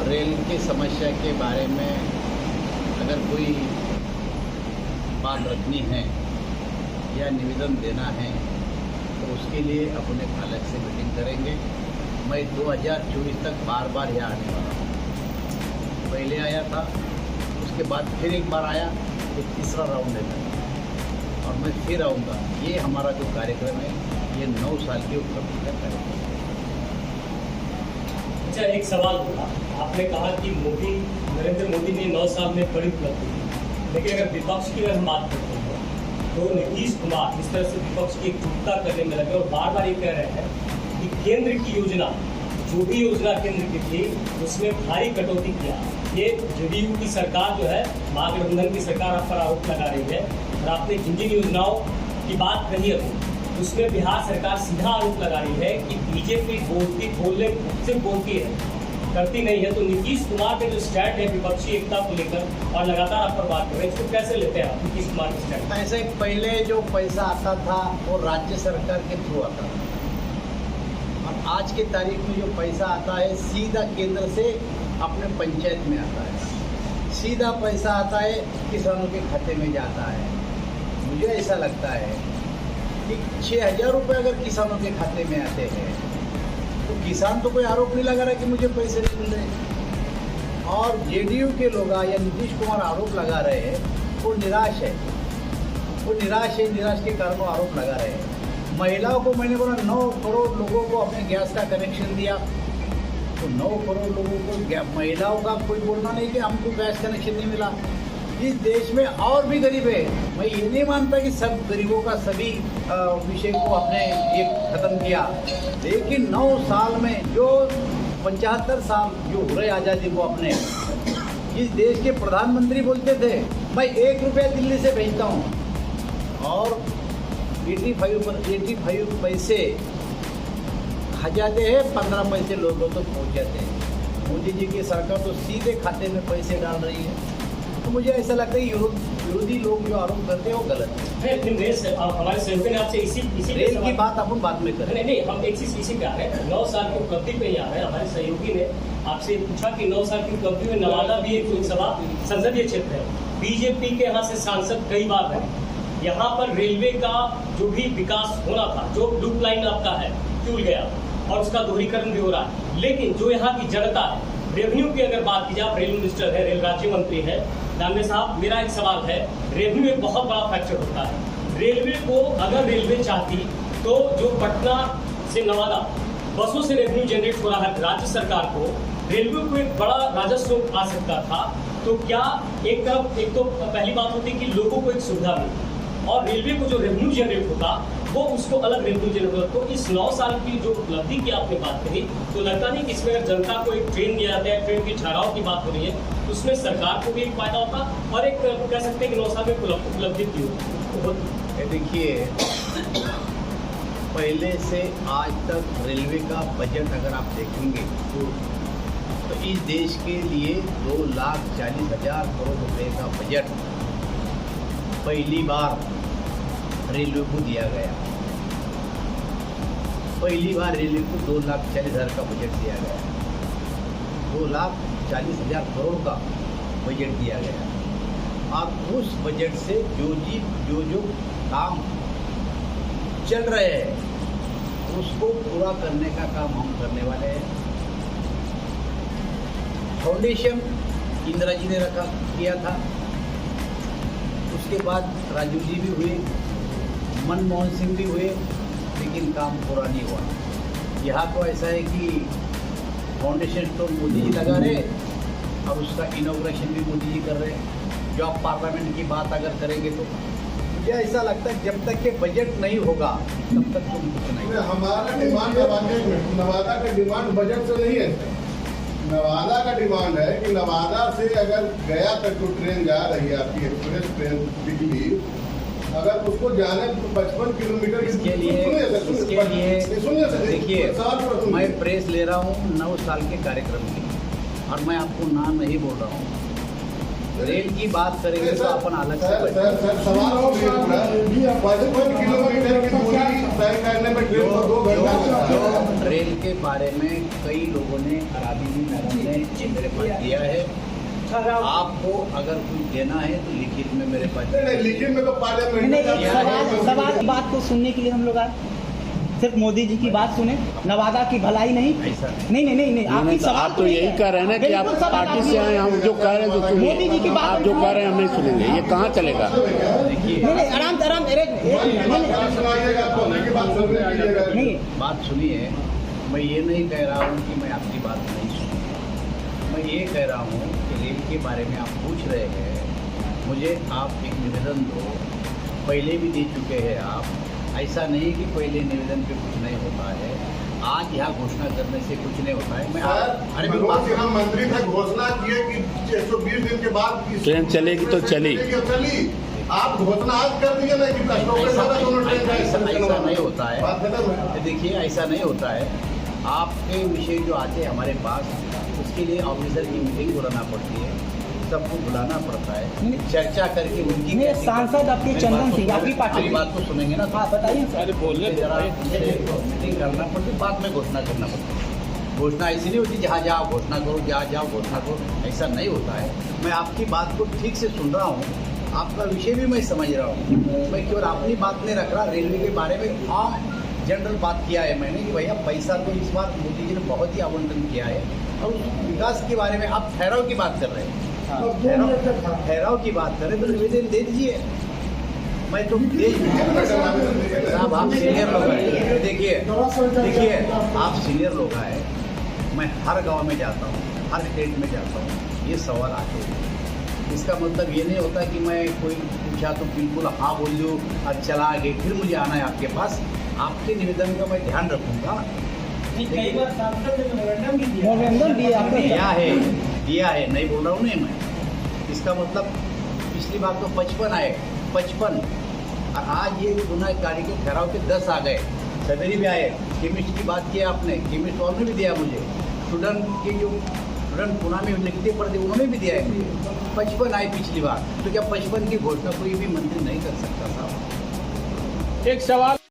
Rail की समस्या के बारे में अगर कोई बात रखनी है या निवेदन देना है तो उसके लिए अपने अलग से मीटिंग करेंगे। मैं 2024 तक बार बार यहाँ आने वाला हूँ। पहले आया था, उसके बाद फिर एक बार आया, ये तीसरा राउंड है मेरा और मैं फिर आऊँगा। ये हमारा जो कार्यक्रम है ये 9 साल की उपलब्धि का कार्यक्रम है। अच्छा, एक सवाल होगा, आपने कहा कि नरेंद्र मोदी ने 9 साल में बड़ी उपलब्धि की, लेकिन अगर विपक्ष की अगर हम बात करते हैं तो नीतीश कुमार इस तरह से विपक्ष की एकजुटता करने में लगे और बार बार ये कह रहे हैं कि केंद्र की योजना, जो भी योजना केंद्र की थी उसमें भारी कटौती किया। ये जेडीयू की सरकार जो है, महागठबंधन की सरकार आप पर आरोप लगा रही है। और आपने जिन जिन योजनाओं की बात कही है उसमें बिहार सरकार सीधा आरोप लगा रही है कि बीजेपी बोलती है, करती नहीं है। तो नीतीश कुमार के जो स्टैंड है विपक्षी एकता को लेकर और लगातार आप पर बात कर रहे हैं, इसको कैसे लेते हैं आप नीतीश कुमार के स्टैंड? ऐसे पहले जो पैसा आता था वो राज्य सरकार के थ्रू आता था और आज के तारीख में जो पैसा आता है सीधा केंद्र से अपने पंचायत में आता है। सीधा पैसा आता है, किसानों के खाते में जाता है। मुझे ऐसा लगता है कि 6,000 रुपये अगर किसानों के खाते में आते हैं तो किसान तो कोई आरोप नहीं लगा रहा कि मुझे पैसे नहीं मिल रहे। और जेडीयू के लोग या नीतीश कुमार आरोप लगा रहे हैं, वो निराश है। निराश के कारण वो आरोप लगा रहे हैं। महिलाओं को मैंने बोला 9 करोड़ लोगों को अपने गैस का कनेक्शन दिया, तो 9 करोड़ लोगों को, महिलाओं का कोई बोलना नहीं कि हमको गैस कनेक्शन नहीं मिला। इस देश में और भी गरीब है। मैं ये नहीं मानता कि सब गरीबों का सभी विषय को अपने ये खत्म किया, लेकिन 9 साल में जो 75 साल जो हो रहे आज़ादी को अपने, इस देश के प्रधानमंत्री बोलते थे मैं 1 रुपया दिल्ली से भेजता हूँ और 85 पैसे खा जाते हैं, 15 पैसे लोगों तक पहुँच जाते हैं। मोदी जी की सरकार तो सीधे खाते में पैसे डाल रही है। तो मुझे ऐसा लगता है विरोधी लोग जो आरोप करते हैं वो गलत है। हमारे सहयोगी ने आपसे इसी रेल की बात अपन बाद में करें। नहीं, हम एक चीज इसी पे आ रहे हैं, 9 साल की उपलब्धि पे ही आ रहे हैं। हमारे सहयोगी ने आपसे पूछा कि 9 साल की उपलब्धि में नवादा भी एक लोकसभा संसदीय क्षेत्र है, बीजेपी के यहाँ से सांसद कई बार रहे। यहाँ पर रेलवे का जो भी विकास होना था, जो लूप लाइन आपका है टूट गया और उसका दोहरीकरण भी हो रहा है। लेकिन जो यहाँ की जनता है, रेवेन्यू की अगर बात की जाए, आप रेल मिनिस्टर है, रेल राज्य मंत्री है दानवे साहब, मेरा एक सवाल है, रेवेन्यू एक बहुत बड़ा फैक्टर होता है। रेलवे को अगर रेलवे चाहती तो जो पटना से नवादा बसों से रेवेन्यू जनरेट हो रहा है राज्य सरकार को, रेलवे को एक बड़ा राजस्व आ सकता था। तो क्या एक तो पहली बात होती कि लोगों को एक सुविधा मिली और रेलवे को जो रेवेन्यू जनरेट होता वो उसको अलग रेवेन्यू जनरेट होता। तो इस 9 साल की जो उपलब्धि की आपने बात करी, तो लगता नहीं कि इसमें अगर जनता को एक ट्रेन दिया जाता है, ट्रेन की ठहराव की बात हो रही है, तो उसमें सरकार को भी एक फायदा होता और एक कह सकते हैं कि 9 साल में उपलब्धि की होती। देखिए, पहले से आज तक रेलवे का बजट अगर आप देखेंगे तो इस देश के लिए 2,40,000 करोड़ रुपए का बजट पहली बार रेलवे को दिया गया। पहली बार रेलवे को 2,40,000 का बजट दिया गया, 2,40,000 करोड़ का बजट दिया गया। और उस बजट से जो काम चल रहे हैं उसको पूरा करने का काम हम करने वाले हैं। फाउंडेशन इंदिरा जी ने किया था, उसके बाद राजीव जी भी हुए, मनमोहन सिंह भी हुए, लेकिन काम पूरा नहीं हुआ। यहाँ तो ऐसा है कि फाउंडेशन तो मोदी जी लगा रहे और उसका इनॉग्रेशन भी मोदी जी कर रहे हैं। जो आप पार्लियामेंट की बात अगर करेंगे तो मुझे ऐसा लगता है जब तक के बजट नहीं होगा तब तक तो कुछ नहीं। हमारा डिमांड नवादा का डिमांड बजट से नहीं है। नवादा का डिमांड है कि नवादा से अगर गया तक जो ट्रेन जा रही है आपकी एक्सप्रेस ट्रेन दिल्ली, अगर उसको जाने 55 किलोमीटर इसके लिए देखिए, मैं प्रेस ले रहा हूँ 9 साल के कार्यक्रम की और मैं आपको नाम नहीं बोल रहा हूँ। रेल की बात करेंगे तो अपन अलग से सर बैठेंगे। सवाल हो गया पूरा 55 किलोमीटर की दूरी तय करने में ट्रेन को 2 घंटा लगता है। जो रेल के बारे में कई लोगों ने अराबी मैडम ने मेरे पास दिया है। आपको अगर कुछ देना है तो लिखित में मेरे पास नहीं, लिखित में तो पार्लियामेंट में नहीं, सवाल बात को सुनने के लिए हम लोग आए, सिर्फ मोदी जी की बात सुने, नवादा की भलाई नहीं। ऐसा नहीं आपकी सवाल आप तो यही कह रहे हैं ना कि आप बिल्कुल सवाल पार्टी से आए, हम जो कह रहे हैं तो सुनिए। मोदी जी की बात आप जो कह रहे हैं हम नहीं सुनेंगे, ये कहाँ चलेगा? देखिए आराम सुनाइएगा आपको नहीं कि बात सुनने कीजिएगा। नहीं बात सुनिए, मैं ये नहीं कह रहा हूँ कि मैं आपकी बात नहीं सुनूँ। मैं ये कह रहा हूँ कि रेल के बारे में आप पूछ रहे हैं, मुझे आप एक निवेदन दो। पहले भी दे चुके हैं आप, ऐसा नहीं कि पहले निवेदन पे कुछ नहीं होता है। आज यहाँ घोषणा करने से कुछ नहीं होता है। मैं सर मनोज सिन्हा मंत्री थे, घोषणा किए कि 120 दिन के बाद ट्रेन चलेगी तो चली। चली। आप घोषणा आज कर दिए ना कि अशोक के साथ दोनों ट्रेन ऐसा नहीं होता है। बात खत्म है। देखिए ऐसा नहीं होता है। आपके विषय जो आते हैं हमारे पास, उसके लिए ऑफिसर की मीटिंग बुलाना पड़ती है, सबको बुलाना पड़ता है, चर्चा करके उनकी मेरे सांसद आपके चंदन सिंह, आपकी पार्टी मेरी बात को सुनेंगे ना। हाँ बताइए सर। मीटिंग करना पड़ती, बाद में घोषणा करना पड़ता है। घोषणा ऐसी नहीं होती जहाँ जाओ घोषणा करो, जहाँ जाओ घोषणा करो, ऐसा नहीं होता है। मैं आपकी बात को ठीक से सुन रहा हूँ, आपका विषय भी मैं समझ रहा हूँ। मैं केवल अपनी बात नहीं रख रहा, रेलवे के बारे में आम जनरल बात किया है मैंने कि भैया पैसा तो इस बार मोदी जी ने बहुत ही आवंटन किया है, और विकास के बारे में आप ठहराव की बात कर रहे हैं। ठहराव की बात करें तो निवेदन दे दीजिए। मैं तो साहब आप सीनियर लोग हैं, देखिए आप सीनियर लोग हैं। मैं हर गांव में जाता हूँ, हर स्टेट में जाता हूँ, ये सवाल आते हैं। इसका मतलब ये नहीं होता कि मैं कोई पूछा तो बिल्कुल हाँ बोल दूँ और चला आगे, फिर मुझे आना है आपके पास। आपके निवेदन का मैं ध्यान रखूँगा। मोमेंदन भी आपका दिया है, नहीं बोल रहा हूँ नहीं मैं। इसका मतलब पिछली बार तो 55 आए, 55, और आज ये पुनः गाड़ी के ठहराव के 10 आ गए। सवेरे भी आए। केमिस्ट की बात की आपने, केमिस्ट वालों ने भी दिया मुझे। स्टूडेंट के जो स्टूडेंट पुणे में लिखते पढ़ते उन्होंने भी दिया है मुझे। 55 आए पिछली बार, तो क्या 55 की घोषणा कोई भी मंत्री नहीं कर सकता साहब? एक सवाल